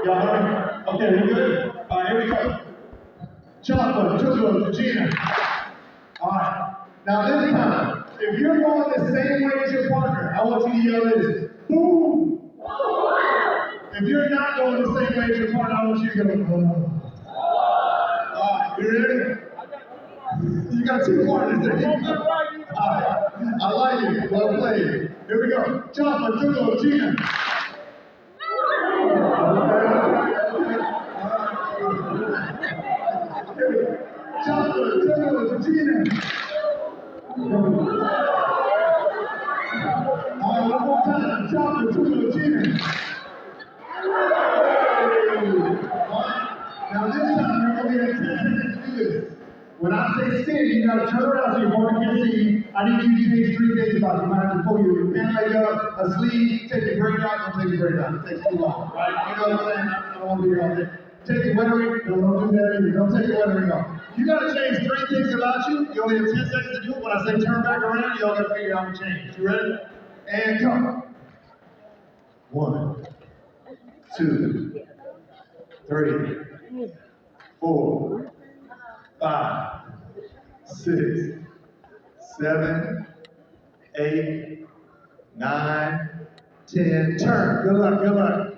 Y'all heard me? Okay, we good? All right, here we go. Chocolate, sugar, Gina. All right. Now this time, if you're going the same way as your partner, I want you to yell this. Boom! If you're not going the same way as your partner, I want you to go, oh. All right, you ready? You got two partners there. All right. I like it. Well played. Here we go. Chocolate, sugar, Gina. Chocolate, sugar, Gina. All right, one more time. Chocolate, sugar, Gina. Now this time you're going to get 10 seconds to do this. When I say stand, you got to turn around so your partner can see you. I need you to change 3 things about you. You might have to pull your pant leg up, a sleeve, take your braid out, don't take your braid out. It takes too long, right? You know what I'm saying? I don't want to be here all day. Take your wedding ring, don't do that either. Don't take your wedding ring off. You got to change 3 things about you. You only have 10 seconds to do it. When I say turn back around, y'all got to figure out the change. You ready? And come. 1, 2, 3, 4, 5, 6, 7, 8, 9, 10. Turn. Good luck. Good luck.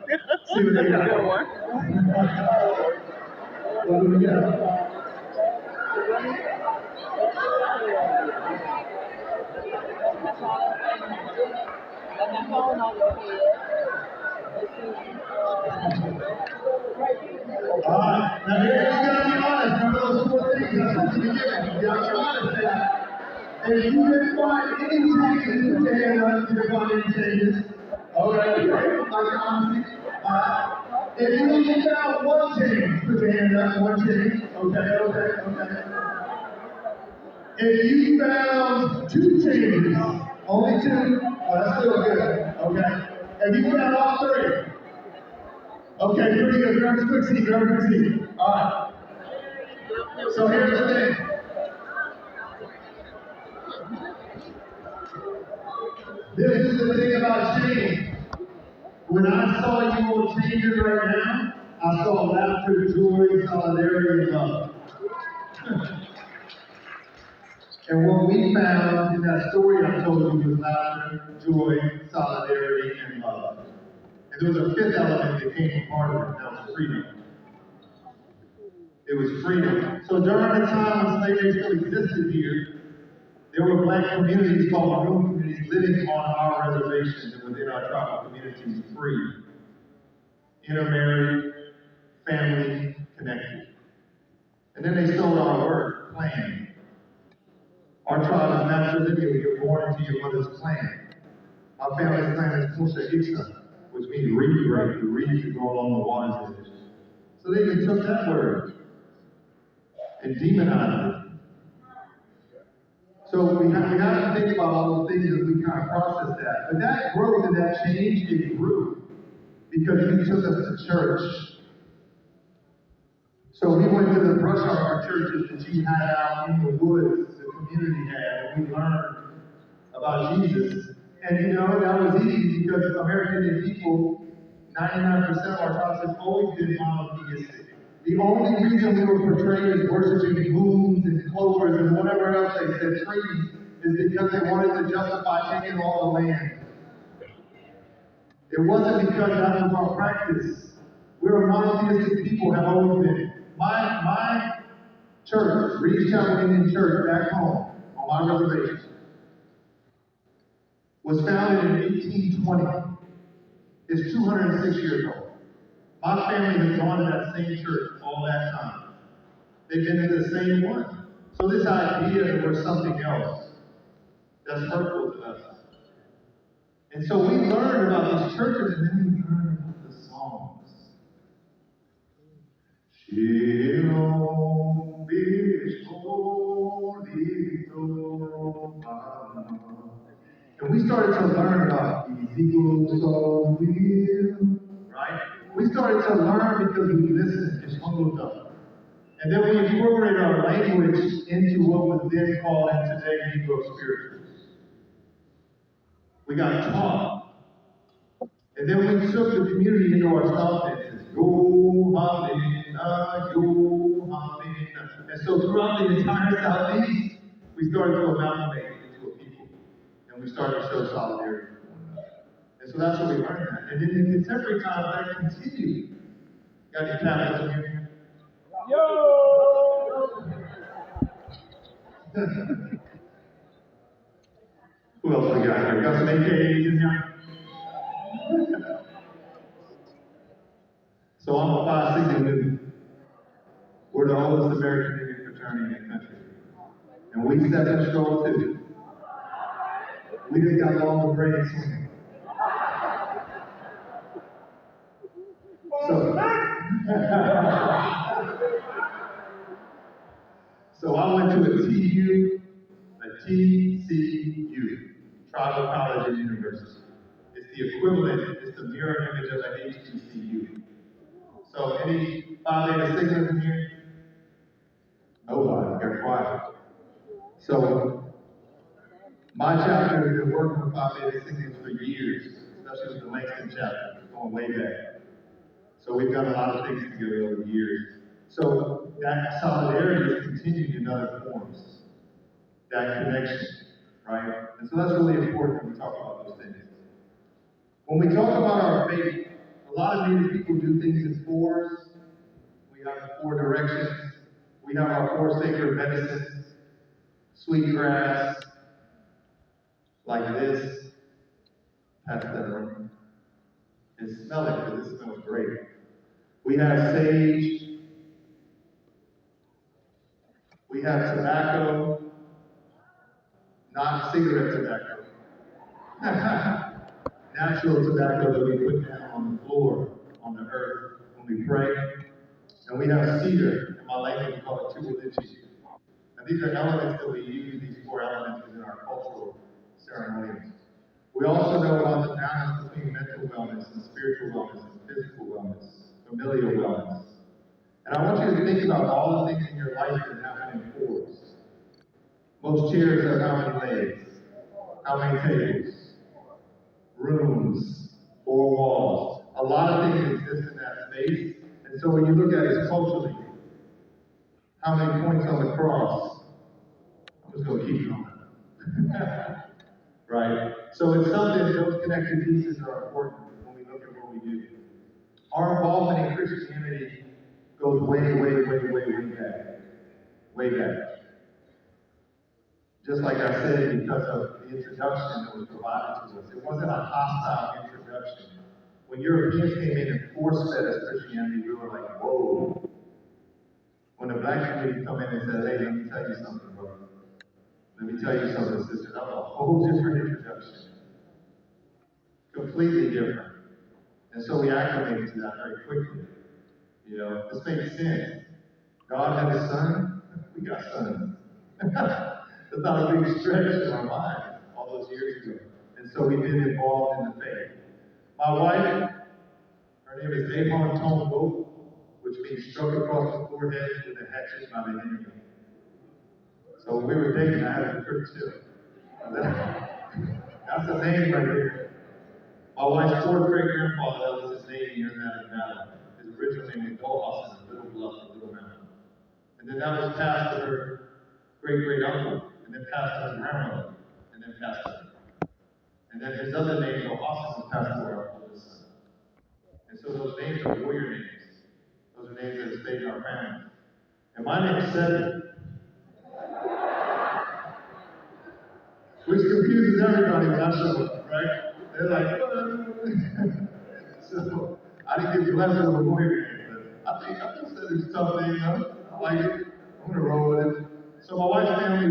See what they got. What do we got? All right, now here you gotta be honest. Remember those 4 things I said to you? You gotta be honest now. If you didn't find any changes, put your hand up. If you didn't find any changes, okay, like your honesty. If you only found 1 change, put your hand up. 1 change. Okay. If you found 2 changes, only 2, that's still good. Okay. If you found all 3. Okay, pretty good. Grab a quick seat. All right. So here's the thing. This is the thing about change. When I saw you on changes right now, I saw laughter, joy, solidarity, and love. And what we found in that story I told you was laughter, joy, solidarity, and love. And there was a 5th element that came from part of it, that was freedom. It was freedom. So during the time when slavery still existed here, there were black communities called maroon communities living on our reservations and within our tribal communities free. Intermarried, family connected. And then they stole our word, clan. Our tribe is matrilineal. You're born into your mother's clan. Our family's clan is Musa Iksa, which means reed break, the reeds that go along the water's edge. So they even took that word and demonized it. So we have to think about all those things as we kind of process that. But that growth and that change, it grew because he took us to church. So we went to the brush our churches that you had out in the woods, the community had, and we learned about Jesus. And you know, that was easy because American Indian people, 99% of our tribes have always been monotheistic. The only reason we were portrayed as worshiping moons and clovers and whatever else they said, trees, is because they wanted to justify taking all the land. It wasn't because that was our practice. We're a monotheistic people, have always been. My church, Reed's Chapel Indian Church, back home, on my reservation, was founded in 1820. It's 206 years old. My family has gone to that same church all that time. They've been in the same one. So this idea that we're something else, that's hurtful to us. And so we learned about these churches, and then we learned about the songs. And we started to learn about Ezekiel's song, right? We started to learn because we listened, just humbled up. And then we incorporated our language into what was then called in today Negro spirituals. We got taught. And then we took the community into our South dances. Go throughout the entire Southeast, we started to amalgamate into a people. And we started to show solidarity. And so that's what we learned that. And in the contemporary times, that continued. Got any Catholics in here? Yo! Who else we got here? Got some AKAs in here? So I'm a Phi Sigma Nu. We're the oldest American Indian fraternity in the country. And we step in strong too. We just got longer braids. So I went to a TCU, Tribal College and University. It's the equivalent, it's the mirror image of an HBCU. So any Phi Beta Sigmas in here? Nobody, got quiet. So my chapter has been working with Phi Beta Sigmas for years, especially with the Langston chapter, going way back. So we've done a lot of things together over the years. So that solidarity has continued in other forms, that connection, right? And so that's really important when we talk about those things. When we talk about our faith, a lot of Native people do things in fours. We have 4 directions. We have our 4 sacred medicines, sweet grass, like this. Pass that around. And smell it, because it smells great. We have sage. We have tobacco, not cigarette tobacco. Natural tobacco that we put down on the floor, on the earth, when we pray. And we have cedar, in my language we call it tubulichi. And these are elements that we use, these 4 elements within our cultural ceremonials. We also know about the balance between mental wellness and spiritual wellness and physical wellness, familial wellness. And I want you to think about all the things in your life that happen in 4s. Most chairs have how many legs? How many tables? Rooms, 4 walls. A lot of things exist in that space. And so when you look at it culturally, how many points on the cross? I'm just going to keep going. Right? So it's something, those connected pieces are important when we look at what we do. Our involvement in Christianity goes way back. Way back. Just like I said, because of the introduction that was provided to us. It wasn't a hostile introduction. When Europeans came in and force-fed us Christianity, we were like, whoa. When the black community come in and said, hey, let me tell you something, brother. Let me tell you something, sister. That was a whole different introduction. Completely different. And so we acclimated to that very quickly. You know, this makes sense. God had a son, we got sons. That's not a big stretch in our mind all those years ago. And so we've been involved in the faith. My wife, her name is Ahon Tombo, which means struck across the forehead with a hatchet by the enemy. So when we were dating, I had a pretty chill. That's the name right there. My wife's 4th great-grandfather, that was his name here in that battle. His original name was Gohasan, Little Bluff, and Little Mountain. And then that was passed to her great-great-uncle, and then passed to her grandmother, and then passed to her. And then his other name, Gohasan, was passed to our oldest son. And so those names are warrior names. Those are names that have stayed in our family. And my name is Cedric. Which confuses everybody when I show up, right? They're like, so I didn't get blessed with a warrior name, but I think Cedric's a tough name, huh? I like it. I'm gonna roll with it. So my wife's family,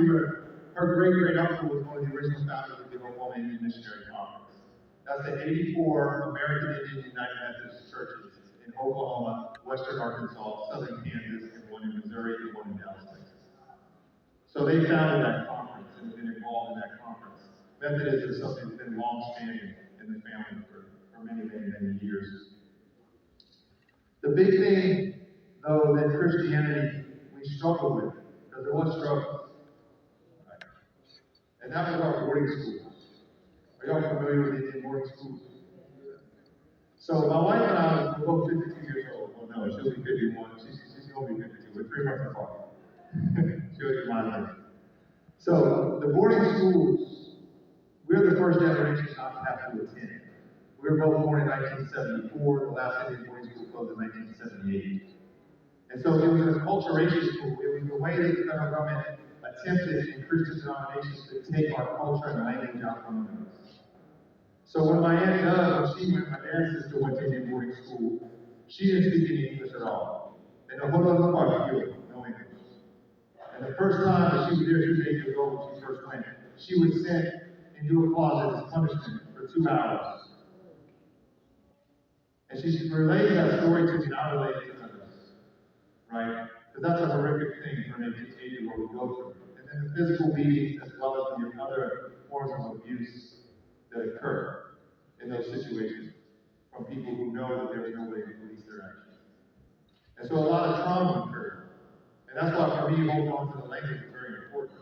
her great-great-uncle was one of the original founders of the Oklahoma Indian Missionary Conference. That's the 84 American Indian United Methodist churches in Oklahoma, western Arkansas, southern Kansas, and one in Missouri, and one in Dallas, Texas. So they founded that conference and have been involved in that conference. Methodism is something that's been long-standing in the family for many years. The big thing, though, that Christianity we struggle with, because there was struggle, right? And that was our boarding schools. Are y'all familiar with Indian boarding schools? So my wife and I were both 52 years old. Well, no, she'll be 51. She's going to be 52. We're 3 months apart. So the boarding schools, we're the first generation not to have to attend. We were both born in 1974. The last Indian boarding school closed in 1978. And so it was an acculturation school. It was the way that the federal government attempted in Christian denominations to take our culture and language out from under us. So when my aunt Doug, my dad's sister went to Indian boarding school, she didn't speak any English at all. And the whole other part of you, no English. And the first time that she was there, she was 8 years old when she first went, she was sent into a closet as punishment for 2 hours. And she related that story to me, and I related it to others. Right? Because that's a horrific thing for an 8-year-old to go through. And then the physical beatings as well as the other forms of abuse that occur in those situations from people who know that there's no way to police their actions. And so a lot of trauma occurred. And that's why for me, holding on to the language is very important.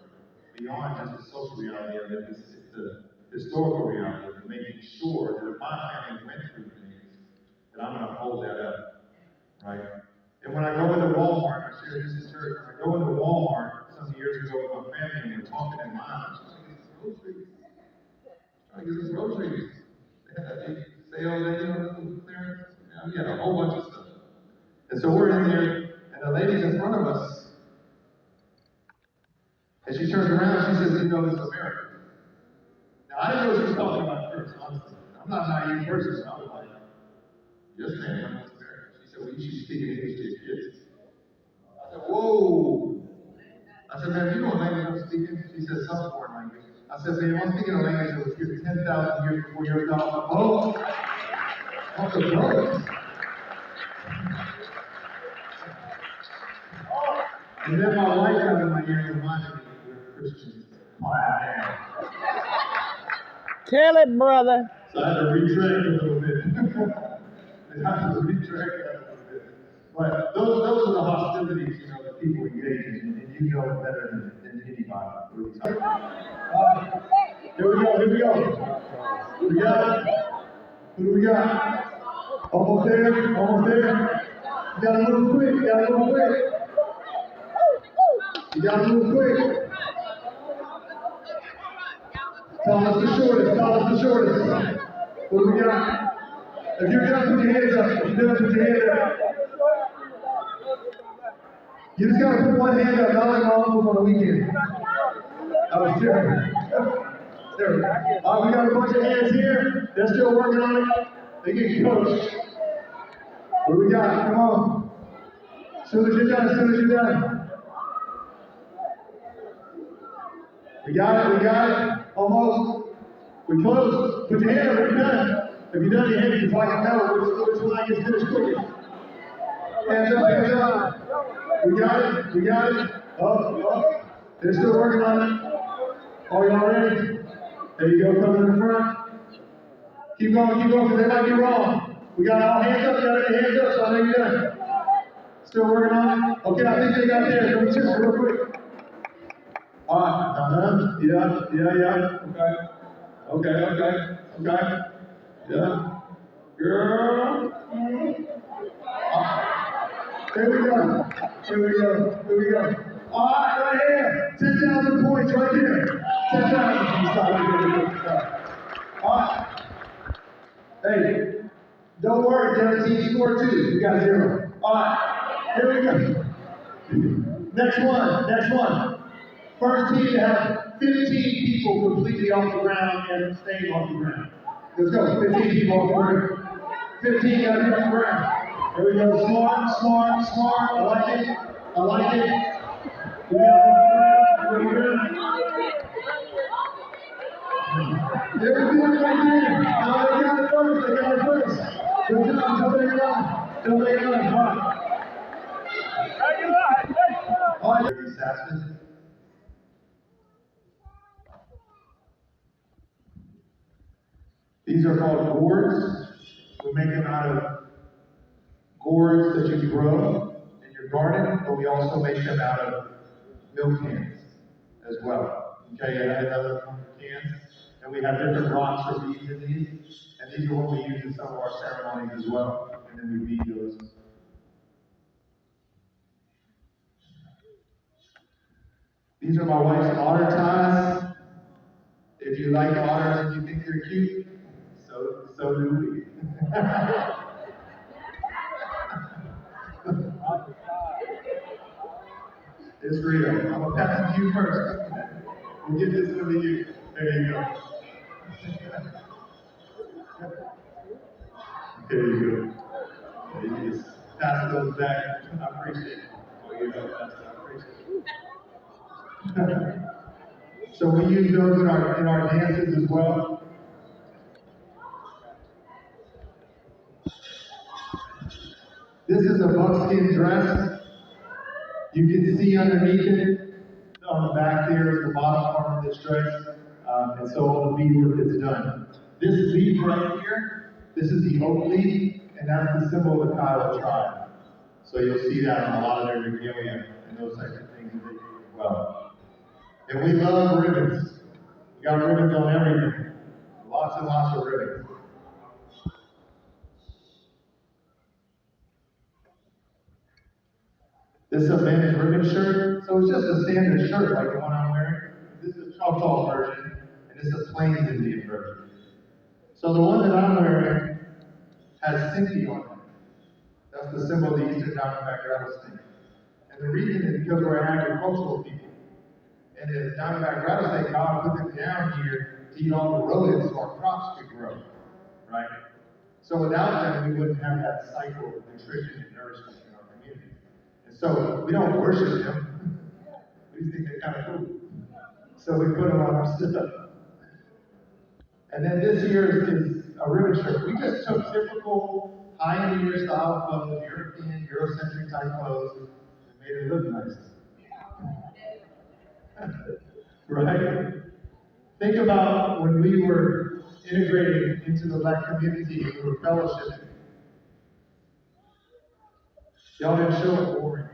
Beyond just the social reality of it, it's the historical reality of making sure that if my family went through things, that I'm going to hold that up. Right? And when I go into Walmart, I shared this in church, when I go into Walmart some years ago with my family and we're talking in line, I'm trying to get some groceries. They had that big sale there, clearance. We had a whole bunch of stuff. And so we're in there, and the lady's in front of us. And she turns around and she says, "You know, this is America." Now, I didn't know what she was talking about at first, honestly. I'm not a naive person, so I was like, "Yes, ma'am, I know it's America." She said, "Well, you should be speaking English to your kids." I said, "Whoa." I said, "Ma'am, you know what language I'm speaking?" She said, "Some foreign language." I said, "Ma'am, I'm speaking a language that was here 10,000 years before yours got off the boat." Off the boat. And then my wife got in my ear and reminded me that we're Christians. Tell it, brother. So I had to retract a little bit. But those are the hostilities, that people engage in, and you know it better than anybody. Here we go. We got it. Who do we got? Almost there. You got to move quick. You got to move quick. Tell us the shortest. What do we got? If you're done, put your hands up. You just gotta put one hand up, not like my uncles on the weekend. I was terrible. We got a bunch of hands here. They're still working on it. They get coached. What do we got? Come on. As soon as you're done. We got it. Almost. We close. Put your hand up if you're done. If you're done, your hand, so I can know which line gets finished quickest. Hands up. We got it. Up. They're still working on it. Are y'all ready? There you go, come to the front. Keep going, because they might be wrong. We got all hands up, so I know you're done. Still working on it? Okay, I think they got theirs. Let me check real quick. Alright, yeah. Okay. Yeah. Girl. Here we go. All right, right here. 10,000 points right here. 10,000. All right. Hey, don't worry, the other team scored 2. You got 0. All right, here we go. Next one. First team to have 15 people completely off the ground and staying off the ground. Let's go. 15 people off the ground. 15 got to be off the ground. Here we go. Smart. I like it. We got it. There we go, right there. Now they got it first. Good job. Don't make it run. All right. These are called gourds. We make them out of gourds that you grow in your garden, but we also make them out of milk cans as well. Okay, and I have other cans, and we have different rocks or beads in these, and these are what we use in some of our ceremonies as well, and then we bead those. These are my wife's otter ties. If you like otters and you think they're cute, so do we. It's real. I'm gonna pass it to you first. We'll get this one to you. There you go. There you go. Yeah, you can just pass those back. I appreciate it. Oh, you know, I appreciate it. So we use those in our dances as well. This is a buckskin dress. You can see underneath it, on the back there is the bottom part of this dress, and so all the beadwork is done. This leaf right here, this is the oak leaf, and that's the symbol of the Kiowa tribe. So you'll see that on a lot of their regalia and those types of things that they do as well. And we love ribbons. We got ribbons on everything. Lots and lots of ribbons. This is a men's ribbon shirt, so it's just a standard shirt like the one I'm wearing. This is a Choctaw version, and this is a Plains Indian version. So the one that I'm wearing has Sinti on it. That's the symbol of the Eastern Diamondback rattlesnake. And the reason is because we're agricultural people. And the Diamondback rattlesnake, God put them down here to eat all the rodents so our crops could grow, right? So without them, we wouldn't have that cycle of nutrition and nourishment in our community. So we don't worship them. We just think they're kind of cool. So we put them on our stuff. And then this here is a ribbon shirt. We just took typical pioneer style clothes, European, Eurocentric type clothes, and made it look nice. Right? Think about when we were integrating into the Black community and we were fellowshipping. Y'all didn't show up boring.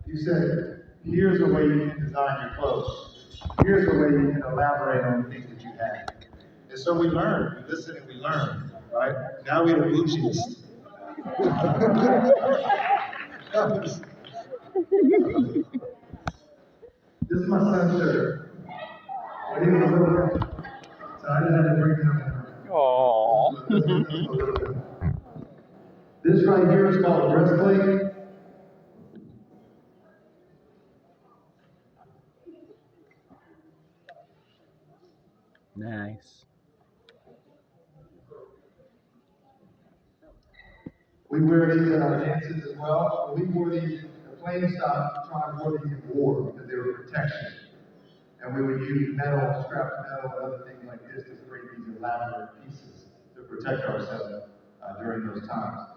You said, here's a way you can design your clothes. Here's a way you can elaborate on the things that you have. And so we learn, we listen and we learn, right? Now we're the bougiest. This is my son's shirt. When he was a little kid. So I just had to bring him in. Aww. This right here is called a breastplate. Nice. We wear these in our dances as well. When we wore these, the Plains tribe wore these in war because they were protection. And we would use metal, scrap metal, and other things like this to create these elaborate pieces to protect ourselves during those times.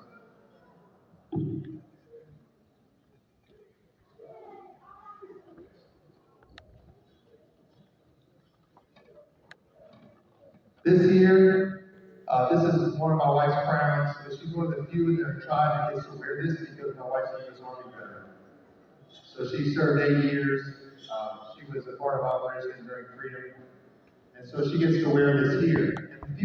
This here, this is one of my wife's crowns. She's one of the few in their tribe that gets to wear this because my wife's a U.S. Army veteran. So she served 8 years. She was a part of Operation during freedom. And so she gets to wear this here. And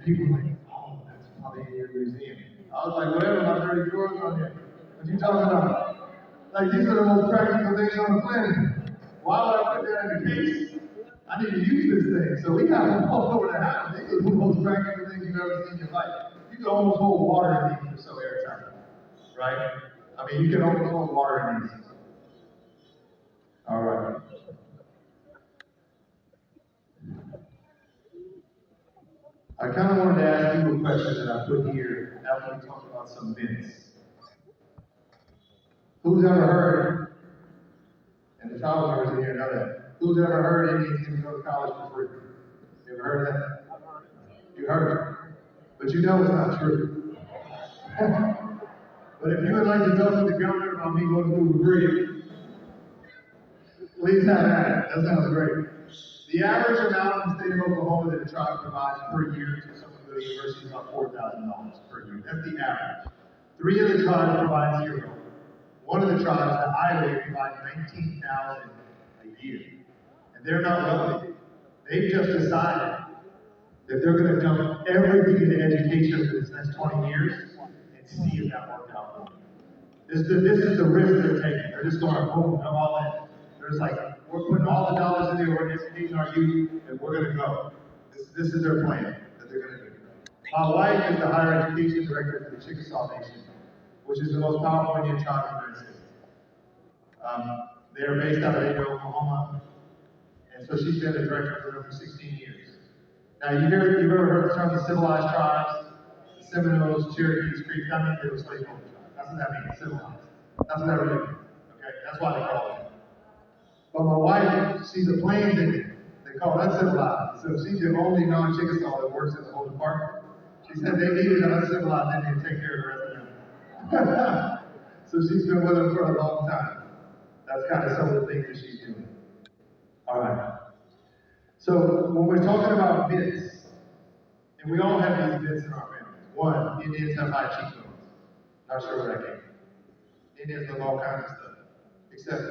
people think, oh, that's probably in your museum. I was like, whatever, my dirty drawers on here. What you talking about? Like, these are the most practical things on the planet. Why would I put that in the case? I need to use this thing. So we got them all over the house. These are the most practical things you've ever seen in your life. You can almost hold water in these, they're so airtight. Right? I mean, you can almost hold water in these. All right. I kind of wanted to ask you a question that I put here after we talked about some myths. Who's ever heard, and the child members in here know that, who's ever heard Indians can go to college for free? You ever heard that? You heard it. But you know it's not true. But if you would like to talk to the governor about me going to school for free, please have at it. That sounds great. The average amount in the state of Oklahoma that a tribe provides per year to someone who goes to university is about $4,000 per year. That's the average. 3 of the tribes provide zero. One of the tribes, the Iowa, provides $19,000 a year. And they're not wealthy. They've just decided that they're going to dump everything into education for this next 20 years and see if that works out for them. This is the risk they're taking. They're just going, boom, I'm all in. They're just like, we're putting all the dollars in the organization, our youth, and we're gonna go. This is their plan that they're gonna do. My wife is the higher education director for the Chickasaw Nation, which is the most powerful Indian tribe in the United States. They are based out of Ada, Oklahoma, and so she's been the director for them for 16 years. Now, you've ever heard the term the civilized tribes? The Seminoles, Cherokees, Creeks, that means they were slaveholder tribes. That's what that means, civilized. That's what that really means, okay? That's why they call it. But my wife, she's a Plains Indian. They call it uncivilized. So she's the only non-Chickasaw that works in the whole department. She said they needed an uncivilized Indian to take care of the rest of them. So she's been with them for a long time. That's kind of some of the things that she's doing. All right. So when we're talking about myths, and we all have these myths in our families. One, Indians have high cheekbones. Not sure where that came from. Indians love all kinds of stuff. Except,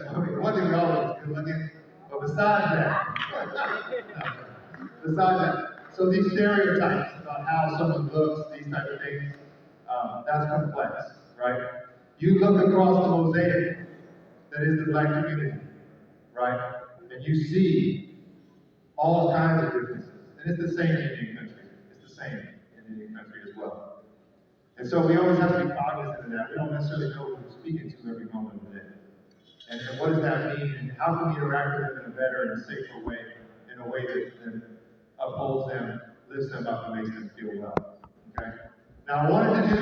one thing we all love is good looking. But besides that, so these stereotypes about how someone looks, these type of things, that's complex, right? You look across the mosaic that is the black community, right? And you see all kinds of differences. And it's the same in Indian country. It's the same in Indian country as well. And so we always have to be cognizant of that. We don't necessarily know who we're speaking to every moment of the day. And what does that mean? And how can we interact with them in a better and safer way, in a way that upholds them, lifts them up, and makes them feel well. Okay? Now I wanted to do